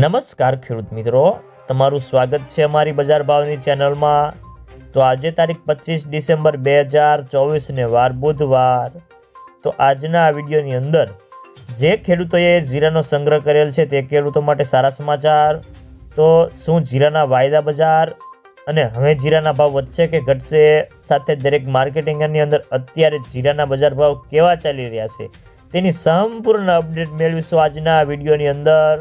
નમસ્કાર ખેડૂત મિત્રો, તમારું સ્વાગત છે અમારી બજાર ભાવની ચેનલમાં। તો આજે તારીખ 25 ડિસેમ્બર 2024 ને વાર બુધવાર। તો આજના આ વિડીયોની અંદર જે ખેડૂતોએ જીરાનો સંગ્રહ કરેલ છે તે ખેડૂતો માટે સારા સમાચાર। તો શું જીરાના વાયદા બજાર અને હવે જીરાના ભાવ વધશે કે ઘટશે, સાથે દરેક માર્કેટિંગની અંદર અત્યારે જીરાના બજાર ભાવ કેવા ચાલી રહ્યા છે તેની સંપૂર્ણ અપડેટ મેળવીશું આજના આ વિડીયોની અંદર।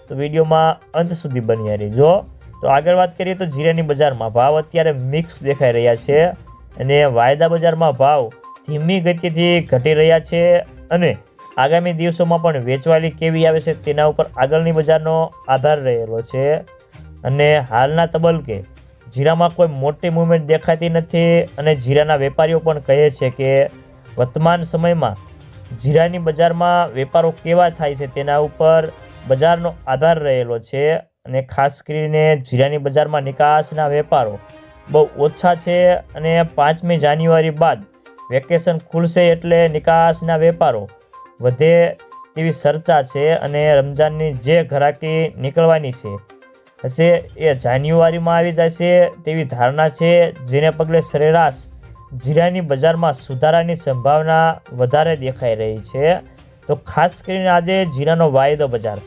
તો વિડીયોમાં અંત સુધી બન્યા રહેજો। તો આગળ વાત કરીએ તો જીરાની બજારમાં ભાવ અત્યારે મિક્સ દેખાઈ રહ્યા છે અને વાયદા બજારમાં ભાવ ધીમી ગતિથી ઘટી રહ્યા છે અને આગામી દિવસોમાં પણ વેચવાલી કેવી આવે છે તેના ઉપર આગળની બજારનો આધાર રહેલો છે। અને હાલના તબક્કે જીરામાં કોઈ મોટી મૂવમેન્ટ દેખાતી નથી અને જીરાના વેપારીઓ પણ કહે છે કે વર્તમાન સમયમાં જીરાની બજારમાં વેપારો કેવા થાય છે તેના ઉપર બજારનો આધાર રહેલો છે અને ખાસ કરીને જીરાની બજારમાં નિકાસના વેપારો બહુ ઓછા છે અને 5મી જાન્યુઆરી બાદ વેકેશન ખુલશે એટલે નિકાસના વેપારો વધે તેવી ચર્ચા છે અને રમજાનની જે ઘરાકી નીકળવાની છે હશે એ જાન્યુઆરીમાં આવી જશે તેવી ધારણા છે, જેને પગલે સરેરાશ જીરાની બજારમાં સુધારાની સંભાવના વધારે દેખાઈ રહી છે। તો ખાસ કરીને આજે જીરાનો વાયદો બજાર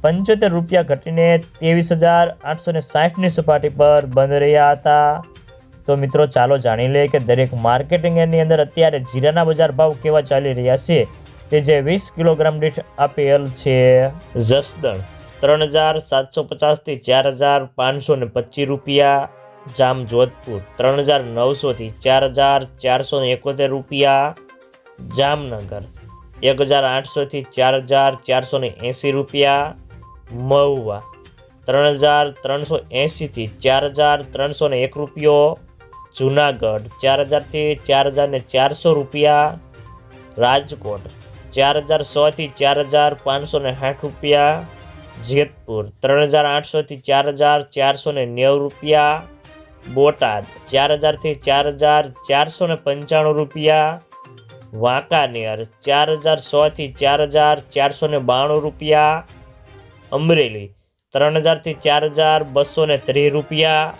75 રૂપિયા ઘટીને 23,860ની સપાટી પર બંધ રહ્યા હતા। તો મિત્રો ચાલો જાણી લઈએ કે દરેક માર્કેટિંગની અંદર અત્યારે જીરાના બજાર ભાવ કેવા ચાલી રહ્યા છે તે જે 20 કિલોગ્રામ દીઠ આપેલ છે। જસદણ 3,750 થી 4,525 રૂપિયા, જામજોધપુર 3,900 થી 4,471 રૂપિયા, જામનગર 1,800 થી 4,480 રૂપિયા, મહુવા 3,380 થી 4,301 રૂપિયો, જુનાગઢ 4,000 થી 4,400 રૂપિયા, રાજકોટ 4,100 થી 4,560 રૂપિયા, જેતપુર 3,800 થી 4,490 રૂપિયા, બોટાદ 4,000 થી 4,495 રૂપિયા, વાંકાનેર 4,100 થી 4,492 રૂપિયા, અમરેલી 3,000 થી 4,230 રૂપિયા,